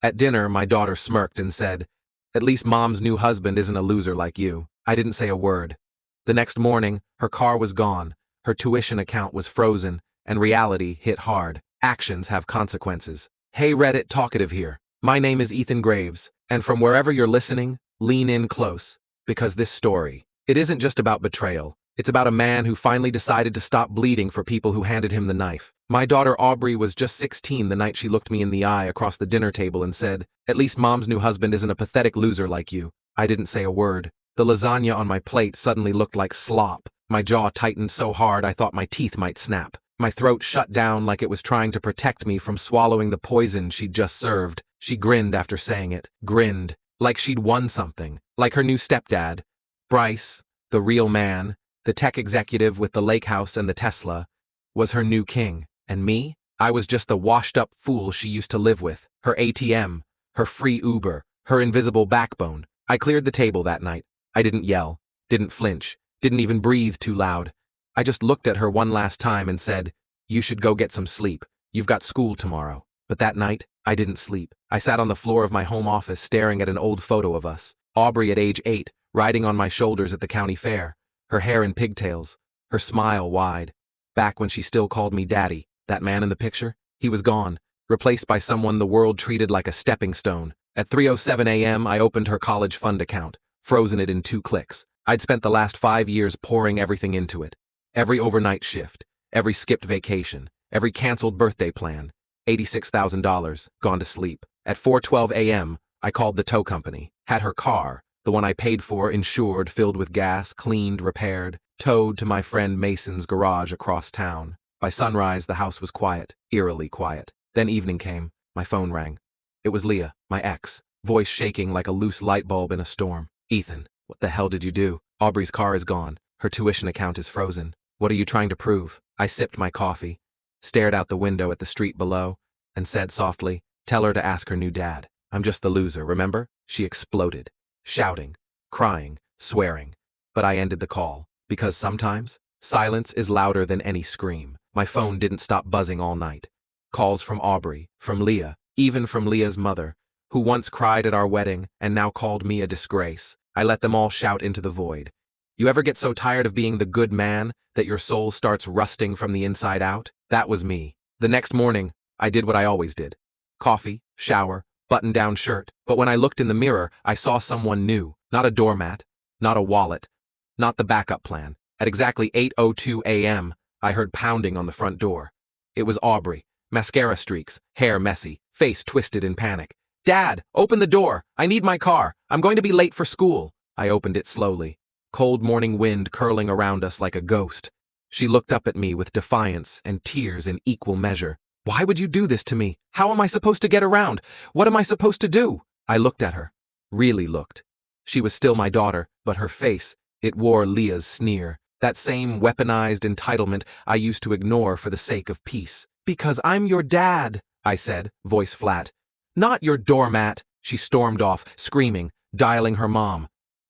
At dinner, my daughter smirked and said, "At least Mom's new husband isn't a loser like you." I didn't say a word. The next morning, her car was gone, her tuition account was frozen, and reality hit hard. Actions have consequences. Hey Reddit talkative here. My name is Ethan Graves, and from wherever you're listening, lean in close, because this story, it isn't just about betrayal. It's about a man who finally decided to stop bleeding for people who handed him the knife. My daughter Aubrey was just 16 the night she looked me in the eye across the dinner table and said, "At least Mom's new husband isn't a pathetic loser like you." I didn't say a word. The lasagna on my plate suddenly looked like slop. My jaw tightened so hard I thought my teeth might snap. My throat shut down like it was trying to protect me from swallowing the poison she'd just served. She grinned after saying it. Grinned. Like she'd won something. Like her new stepdad. Bryce, the real man, the tech executive with the lake house and the Tesla, was her new king. And me? I was just the washed-up fool she used to live with. Her ATM. Her free Uber. Her invisible backbone. I cleared the table that night. I didn't yell. Didn't flinch. Didn't even breathe too loud. I just looked at her one last time and said, "You should go get some sleep. You've got school tomorrow." But that night, I didn't sleep. I sat on the floor of my home office staring at an old photo of us. Aubrey at age 8, riding on my shoulders at the county fair. Her hair in pigtails. Her smile wide. Back when she still called me daddy. That man in the picture? He was gone. Replaced by someone the world treated like a stepping stone. At 3:07 a.m., I opened her college fund account. Frozen it in 2 clicks. I'd spent the last 5 years pouring everything into it. Every overnight shift. Every skipped vacation. Every canceled birthday plan. $86,000, gone to sleep. At 4:12 a.m., I called the tow company. Had her car, the one I paid for, insured, filled with gas, cleaned, repaired, towed to my friend Mason's garage across town. By sunrise, the house was quiet, eerily quiet. Then evening came. My phone rang. It was Leah, my ex, voice shaking like a loose light bulb in a storm. "Ethan, what the hell did you do? Aubrey's car is gone. Her tuition account is frozen. What are you trying to prove?" I sipped my coffee, stared out the window at the street below, and said softly, "Tell her to ask her new dad. I'm just the loser, remember?" She exploded, shouting, crying, swearing. But I ended the call, because sometimes, silence is louder than any scream. My phone didn't stop buzzing all night. Calls from Aubrey, from Leah, even from Leah's mother, who once cried at our wedding and now called me a disgrace. I let them all shout into the void. You ever get so tired of being the good man that your soul starts rusting from the inside out? That was me. The next morning, I did what I always did. Coffee, shower, button-down shirt. But when I looked in the mirror, I saw someone new. Not a doormat, not a wallet, not the backup plan. At exactly 8:02 a.m., I heard pounding on the front door. It was Aubrey. Mascara streaks, hair messy, face twisted in panic. "Dad, open the door! I need my car! I'm going to be late for school!" I opened it slowly. Cold morning wind curling around us like a ghost. She looked up at me with defiance and tears in equal measure. "Why would you do this to me? How am I supposed to get around? What am I supposed to do?" I looked at her. Really looked. She was still my daughter, but her face, it wore Leah's sneer. That same weaponized entitlement I used to ignore for the sake of peace. "Because I'm your dad," I said, voice flat. "Not your doormat." She stormed off, screaming, dialing her mom.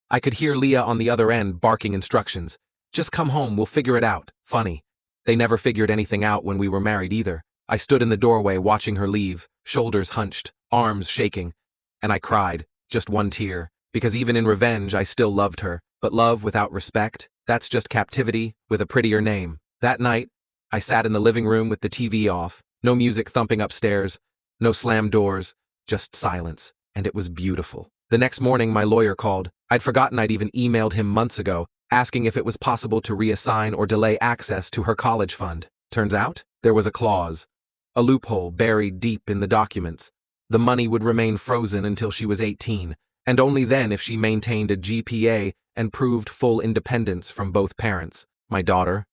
I could hear Leah on the other end barking instructions. "Just come home, we'll figure it out." Funny. They never figured anything out when we were married either. I stood in the doorway watching her leave, shoulders hunched, arms shaking. And I cried, just one tear, because even in revenge I still loved her. But love without respect, that's just captivity with a prettier name. That night, I sat in the living room with the TV off, no music thumping upstairs, no slammed doors, just silence, and it was beautiful. The next morning my lawyer called. I'd forgotten I'd even emailed him months ago, asking if it was possible to reassign or delay access to her college fund. Turns out, there was a clause. A loophole buried deep in the documents. The money would remain frozen until she was 18, and only then if she maintained a GPA and proved full independence from both parents. My daughter,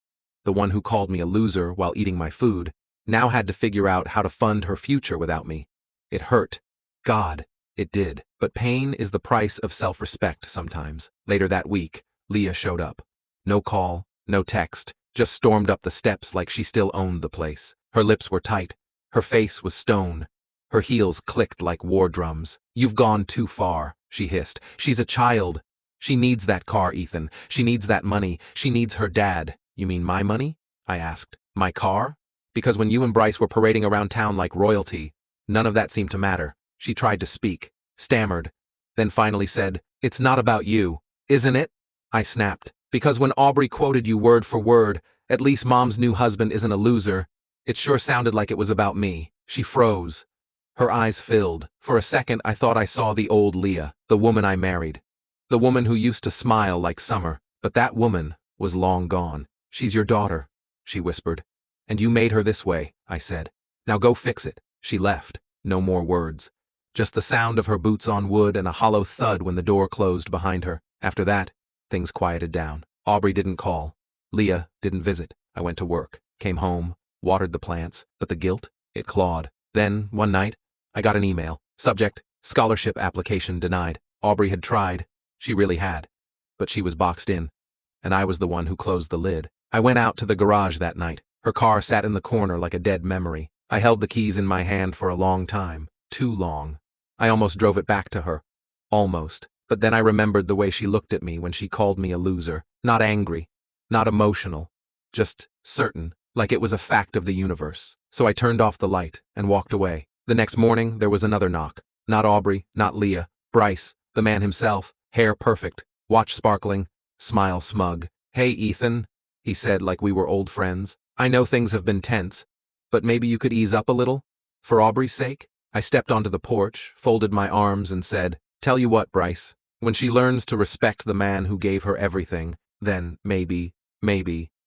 the one who called me a loser while eating my food, now had to figure out how to fund her future without me. It hurt. God, it did. But pain is the price of self-respect sometimes. Later that week, Leah showed up. No call, no text, just stormed up the steps like she still owned the place. Her lips were tight. Her face was stone. Her heels clicked like war drums. "You've gone too far," she hissed. "She's a child. She needs that car, Ethan. She needs that money. She needs her dad." "You mean my money?" I asked. "My car?" Because when you and Bryce were parading around town like royalty, none of that seemed to matter. She tried to speak, stammered, then finally said, "It's not about you, isn't it?" I snapped. "Because when Aubrey quoted you word for word, 'At least Mom's new husband isn't a loser,' it sure sounded like it was about me." She froze. Her eyes filled. For a second I thought I saw the old Leah, the woman I married. The woman who used to smile like summer. But that woman was long gone. "She's your daughter," she whispered. "And you made her this way," I said. "Now go fix it." She left. No more words. Just the sound of her boots on wood and a hollow thud when the door closed behind her. After that, things quieted down. Aubrey didn't call. Leah didn't visit. I went to work, came home, watered the plants, but the guilt, it clawed. Then, one night, I got an email. Subject, scholarship application denied. Aubrey had tried. She really had. But she was boxed in. And I was the one who closed the lid. I went out to the garage that night. Her car sat in the corner like a dead memory. I held the keys in my hand for a long time. Too long. I almost drove it back to her. Almost. But then I remembered the way she looked at me when she called me a loser. Not angry. Not emotional. Just certain, like it was a fact of the universe. So I turned off the light and walked away. The next morning, there was another knock. Not Aubrey, not Leah. Bryce, the man himself, hair perfect, watch sparkling, smile smug. "Hey, Ethan," he said like we were old friends. "I know things have been tense, but maybe you could ease up a little? For Aubrey's sake?" I stepped onto the porch, folded my arms and said, "Tell you what, Bryce, when she learns to respect the man who gave her everything, then maybe,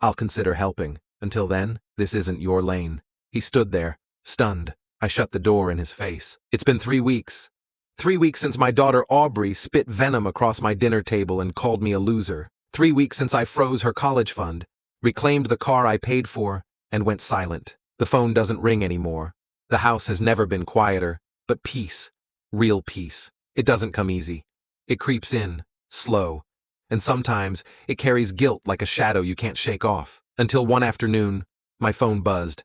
I'll consider helping. Until then, this isn't your lane." He stood there, stunned. I shut the door in his face. "It's been 3 weeks. 3 weeks since my daughter Aubrey spit venom across my dinner table and called me a loser. 3 weeks since I froze her college fund, reclaimed the car I paid for, and went silent. The phone doesn't ring anymore. The house has never been quieter, but peace, real peace. It doesn't come easy. It creeps in, slow, and sometimes it carries guilt like a shadow you can't shake off. Until one afternoon, my phone buzzed.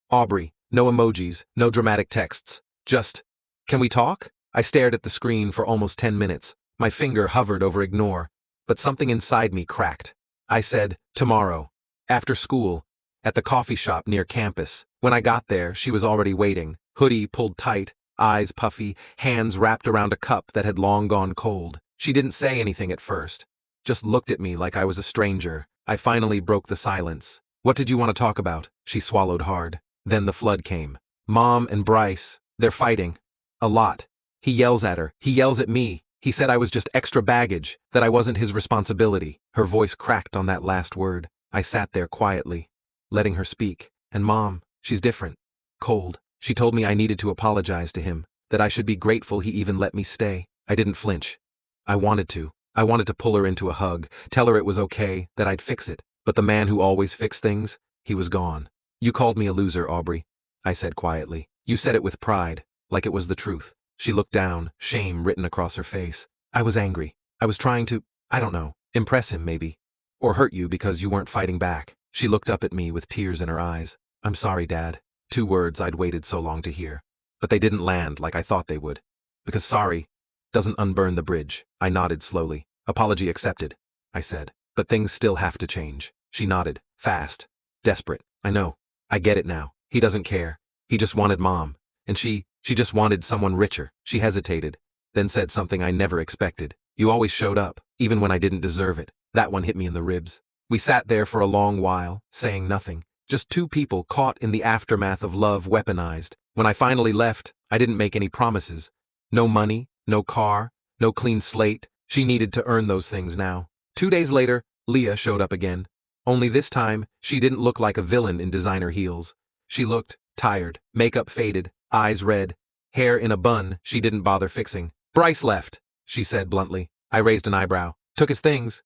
Aubrey, no emojis, no dramatic texts, just, "Can we talk?" I stared at the screen for almost 10 minutes. My finger hovered over ignore, but something inside me cracked. I said, "Tomorrow, after school, at the coffee shop near campus." When I got there, she was already waiting, hoodie pulled tight, eyes puffy, hands wrapped around a cup that had long gone cold. She didn't say anything at first, just looked at me like I was a stranger. I finally broke the silence. "What did you want to talk about?" She swallowed hard. Then the flood came. "Mom and Bryce, they're fighting. A lot. He yells at her. He yells at me. He said I was just extra baggage, that I wasn't his responsibility." Her voice cracked on that last word. I sat there quietly, letting her speak. "And Mom, she's different. Cold. She told me I needed to apologize to him, that I should be grateful he even let me stay." I didn't flinch. I wanted to. I wanted to pull her into a hug, tell her it was okay, that I'd fix it. But the man who always fixed things, he was gone. "You called me a loser, Aubrey," I said quietly. "You said it with pride, like it was the truth." She looked down, shame written across her face. "I was angry. I was trying to, I don't know, impress him maybe. Or hurt you because you weren't fighting back." She looked up at me with tears in her eyes. "I'm sorry, Dad." 2 words I'd waited so long to hear. But they didn't land like I thought they would. Because sorry doesn't unburn the bridge. I nodded slowly. "Apology accepted," I said. "But things still have to change." She nodded, fast, desperate. "I know. I get it now. He doesn't care. He just wanted Mom. And she just wanted someone richer." She hesitated, then said something I never expected. "You always showed up, even when I didn't deserve it." That one hit me in the ribs. We sat there for a long while, saying nothing. Just 2 people caught in the aftermath of love weaponized. When I finally left, I didn't make any promises. No money, no car, no clean slate. She needed to earn those things now. 2 days later, Leah showed up again. Only this time, she didn't look like a villain in designer heels. She looked tired, makeup faded, eyes red, hair in a bun she didn't bother fixing. "Bryce left," she said bluntly. I raised an eyebrow. "Took his things.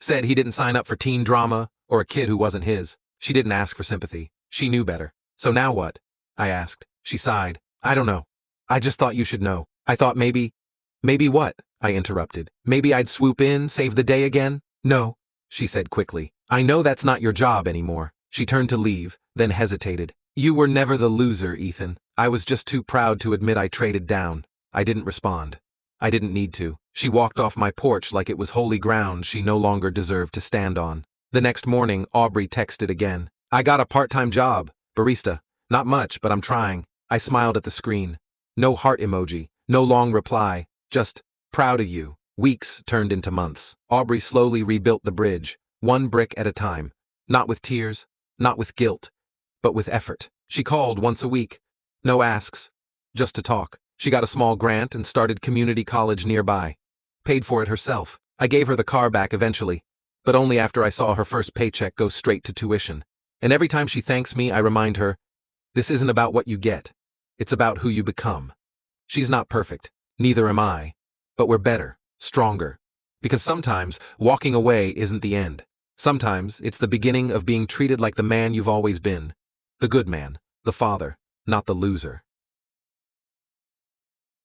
Said he didn't sign up for teen drama or a kid who wasn't his." She didn't ask for sympathy. She knew better. "So now what?" I asked. She sighed. "I don't know. I just thought you should know. I thought maybe..." "Maybe what?" I interrupted. "Maybe I'd swoop in, save the day again?" "No," she said quickly. "I know that's not your job anymore." She turned to leave, then hesitated. "You were never the loser, Ethan. I was just too proud to admit I traded down." I didn't respond. I didn't need to. She walked off my porch like it was holy ground she no longer deserved to stand on. The next morning, Aubrey texted again. "I got a part-time job, barista. Not much, but I'm trying." I smiled at the screen. No heart emoji, No long reply, just, proud of you. Weeks turned into months. Aubrey slowly rebuilt the bridge, one brick at a time. Not with tears, not with guilt, but with effort. She called once a week. No asks, just to talk. She got a small grant and started community college nearby. Paid for it herself. I gave her the car back eventually, but only after I saw her first paycheck go straight to tuition. And every time she thanks me, I remind her, this isn't about what you get. It's about who you become. She's not perfect, neither am I, but we're better, stronger. Because sometimes walking away isn't the end. Sometimes it's the beginning of being treated like the man you've always been. The good man, the father, not the loser.